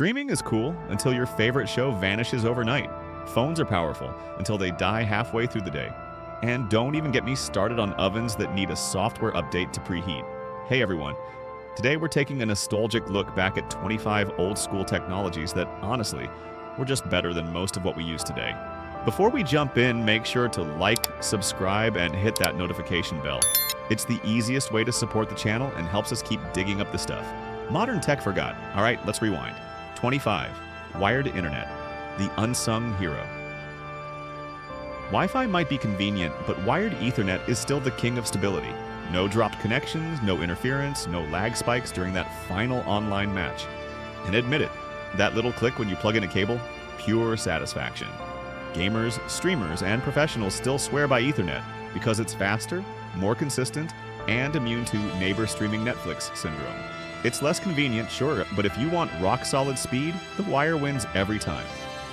Streaming is cool until your favorite show vanishes overnight. Phones are powerful until they die halfway through the day. And don't even get me started on ovens that need a software update to preheat. Hey everyone, today we're taking a nostalgic look back at 25 old-school technologies that, honestly, were just better than most of what we use today. Before we jump in, make sure to like, subscribe, and hit that notification bell. It's the easiest way to support the channel and helps us keep digging up the stuff. Modern tech forgot. All right, let's rewind. 25. Wired internet. The unsung hero. Wi-Fi might be convenient, but wired Ethernet is still the king of stability. No dropped connections, no interference, no lag spikes during that final online match. And admit it, that little click when you plug in a cable, pure satisfaction. Gamers, streamers, and professionals still swear by Ethernet because it's faster, more consistent, and immune to neighbor streaming Netflix syndrome. It's less convenient, sure, but if you want rock-solid speed, the wire wins every time.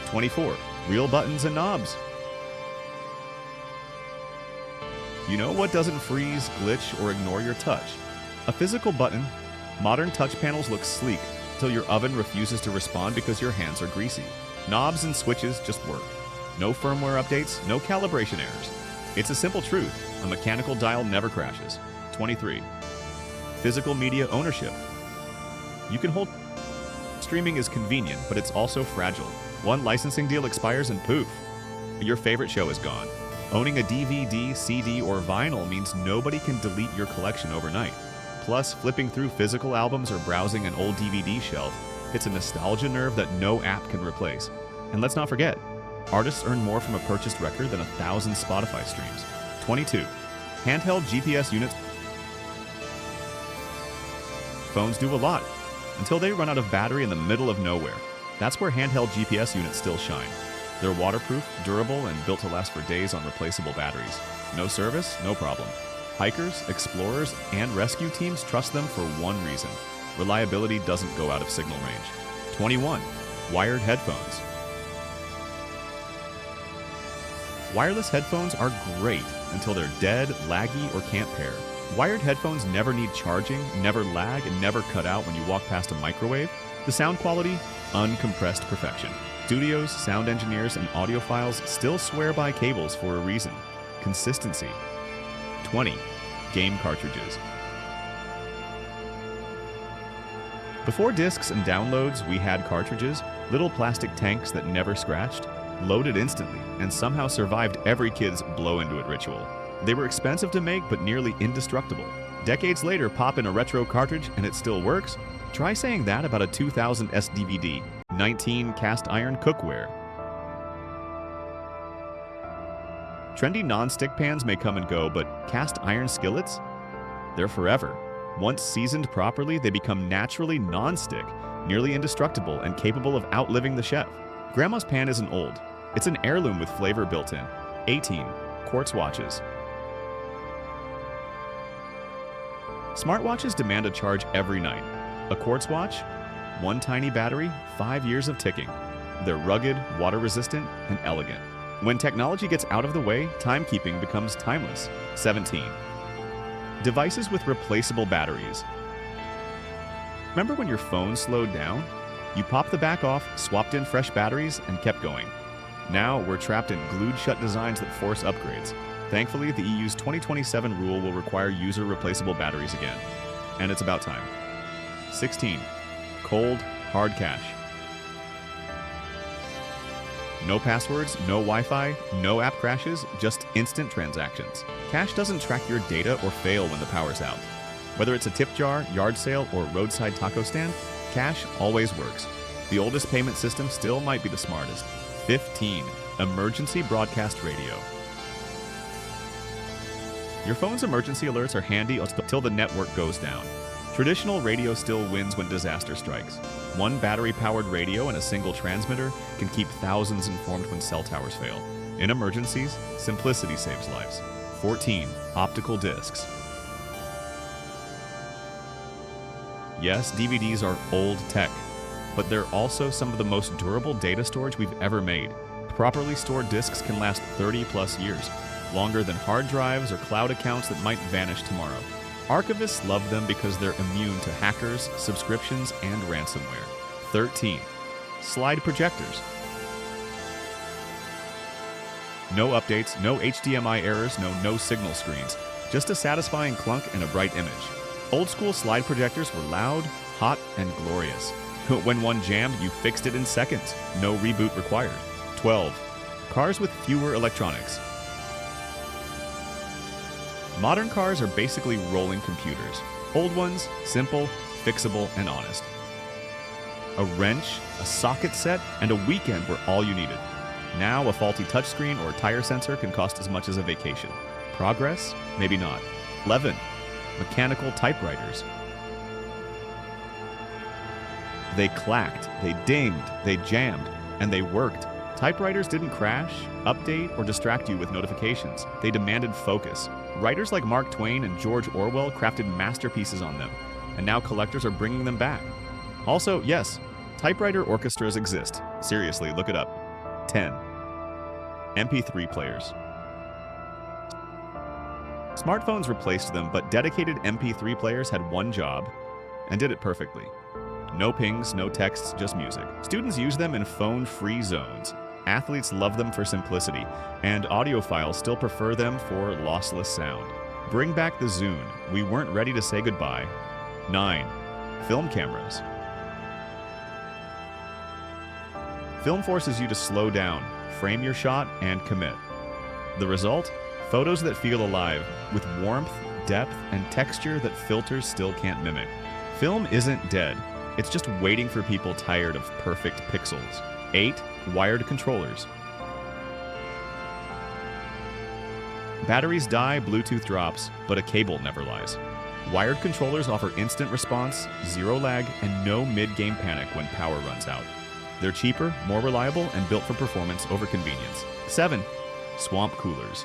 24. Real buttons and knobs. You know what doesn't freeze, glitch, or ignore your touch? A physical button. Modern touch panels look sleek until your oven refuses to respond because your hands are greasy. Knobs and switches just work. No firmware updates, no calibration errors. It's a simple truth. A mechanical dial never crashes. 23. Physical media ownership. You can hold. Streaming is convenient, but it's also fragile. One licensing deal expires and poof, your favorite show is gone. Owning a DVD, CD, or vinyl means nobody can delete your collection overnight. Plus, flipping through physical albums or browsing an old DVD shelf hits a nostalgia nerve that no app can replace. And let's not forget, artists earn more from a purchased record than 1,000 Spotify streams. 22. Handheld GPS units. Phones do a lot, until they run out of battery in the middle of nowhere. That's where handheld GPS units still shine. They're waterproof, durable, and built to last for days on replaceable batteries. No service, no problem. Hikers, explorers, and rescue teams trust them for one reason. Reliability doesn't go out of signal range. 21. Wired headphones. Wireless headphones are great until they're dead, laggy, or can't pair. Wired headphones never need charging, never lag, and never cut out when you walk past a microwave. The sound quality, uncompressed perfection. Studios, sound engineers, and audiophiles still swear by cables for a reason. Consistency. 20. Game cartridges. Before discs and downloads, we had cartridges, little plastic tanks that never scratched, loaded instantly, and somehow survived every kid's blow-into-it ritual. They were expensive to make, but nearly indestructible. Decades later, pop in a retro cartridge and it still works? Try saying that about a 2000 SDVD. 19. Cast iron cookware. Trendy non-stick pans may come and go, but cast iron skillets? They're forever. Once seasoned properly, they become naturally non-stick, nearly indestructible, and capable of outliving the chef. Grandma's pan isn't old. It's an heirloom with flavor built in. 18. Quartz watches. Smartwatches demand a charge every night. A quartz watch? One tiny battery, 5 years of ticking. They're rugged, water-resistant, and elegant. When technology gets out of the way, timekeeping becomes timeless. 17. Devices with replaceable batteries. Remember when your phone slowed down? You popped the back off, swapped in fresh batteries, and kept going. Now we're trapped in glued-shut designs that force upgrades. Thankfully, the EU's 2027 rule will require user-replaceable batteries again. And it's about time. 16. Cold, hard cash. No passwords, no Wi-Fi, no app crashes, just instant transactions. Cash doesn't track your data or fail when the power's out. Whether it's a tip jar, yard sale, or roadside taco stand, cash always works. The oldest payment system still might be the smartest. 15. Emergency broadcast radio. Your phone's emergency alerts are handy until the network goes down. Traditional radio still wins when disaster strikes. One battery-powered radio and a single transmitter can keep thousands informed when cell towers fail. In emergencies, simplicity saves lives. 14. Optical discs. Yes, DVDs are old tech, but they're also some of the most durable data storage we've ever made. Properly stored discs can last 30+ years, longer than hard drives or cloud accounts that might vanish tomorrow. Archivists love them because they're immune to hackers, subscriptions, and ransomware. 13. slide projectors. No updates, no HDMI errors, no signal screens. Just a satisfying clunk and a bright image. Old school slide projectors were loud, hot, and glorious. When one jammed, you fixed it in seconds. No reboot required. 12. Cars with fewer electronics. Modern cars are basically rolling computers. Old ones, simple, fixable, and honest. A wrench, a socket set, and a weekend were all you needed. Now, a faulty touchscreen or tire sensor can cost as much as a vacation. Progress? Maybe not. 11. Mechanical typewriters. They clacked, they dinged, they jammed, and they worked. Typewriters didn't crash, update, or distract you with notifications. They demanded focus. Writers like Mark Twain and George Orwell crafted masterpieces on them, and now collectors are bringing them back. Also, yes, typewriter orchestras exist. Seriously, look it up. 10. MP3 players. Smartphones replaced them, but dedicated MP3 players had one job, and did it perfectly. No pings, no texts, just music. Students use them in phone-free zones. Athletes love them for simplicity, and audiophiles still prefer them for lossless sound. Bring back the Zune. We weren't ready to say goodbye. 9. Film cameras. Film forces you to slow down, frame your shot, and commit. The result? Photos that feel alive, with warmth, depth, and texture that filters still can't mimic. Film isn't dead. It's just waiting for people tired of perfect pixels. 8. Wired controllers. Batteries die, Bluetooth drops, but a cable never lies. Wired controllers offer instant response, zero lag, and no mid-game panic when power runs out. They're cheaper, more reliable, and built for performance over convenience. 7. Swamp coolers.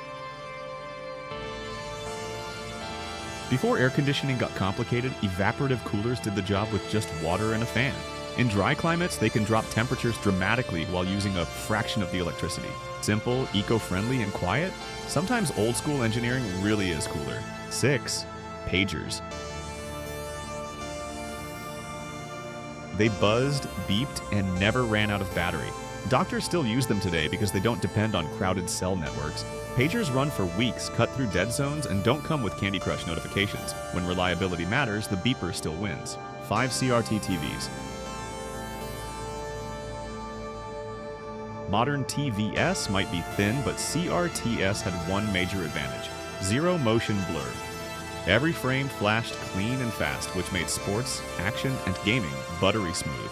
Before air conditioning got complicated, evaporative coolers did the job with just water and a fan. In dry climates, they can drop temperatures dramatically while using a fraction of the electricity. Simple, eco-friendly, and quiet? Sometimes old-school engineering really is cooler. 6. Pagers. They buzzed, beeped, and never ran out of battery. Doctors still use them today because they don't depend on crowded cell networks. Pagers run for weeks, cut through dead zones, and don't come with Candy Crush notifications. When reliability matters, the beeper still wins. 5 CRT TVs. Modern TVS might be thin, but CRTS had one major advantage: zero motion blur. Every frame flashed clean and fast, which made sports, action, and gaming buttery smooth.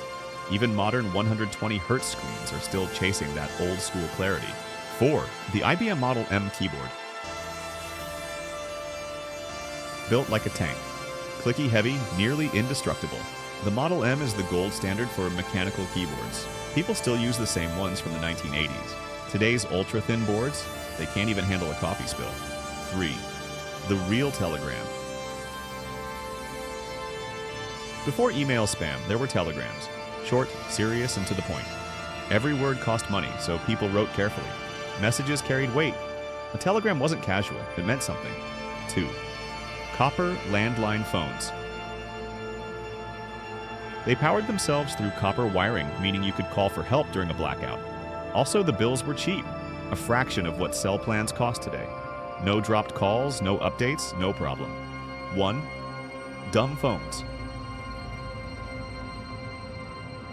Even modern 120Hz screens are still chasing that old-school clarity. 4. The IBM Model M keyboard. Built like a tank. Clicky heavy, nearly indestructible. The Model M is the gold standard for mechanical keyboards. People still use the same ones from the 1980s. Today's ultra-thin boards, they can't even handle a coffee spill. 3. The real telegram. Before email spam, there were telegrams. Short, serious, and to the point. Every word cost money, so people wrote carefully. Messages carried weight. A telegram wasn't casual, it meant something. 2. Copper landline phones. They powered themselves through copper wiring, meaning you could call for help during a blackout. Also, the bills were cheap, a fraction of what cell plans cost today. No dropped calls, no updates, no problem. 1. Dumb phones.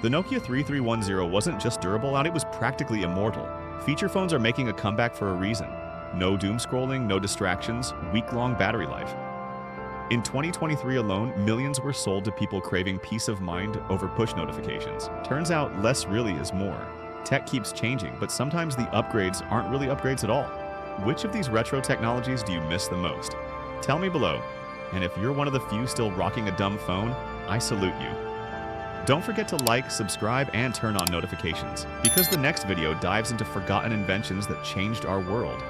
The Nokia 3310 wasn't just durable, it was practically immortal. Feature phones are making a comeback for a reason. No doom scrolling, no distractions, week-long battery life. In 2023 alone, millions were sold to people craving peace of mind over push notifications. Turns out less really is more. Tech keeps changing, but sometimes the upgrades aren't really upgrades at all. Which of these retro technologies do you miss the most? Tell me below. And if you're one of the few still rocking a dumb phone, I salute you. Don't forget to like, subscribe, and turn on notifications, because the next video dives into forgotten inventions that changed our world.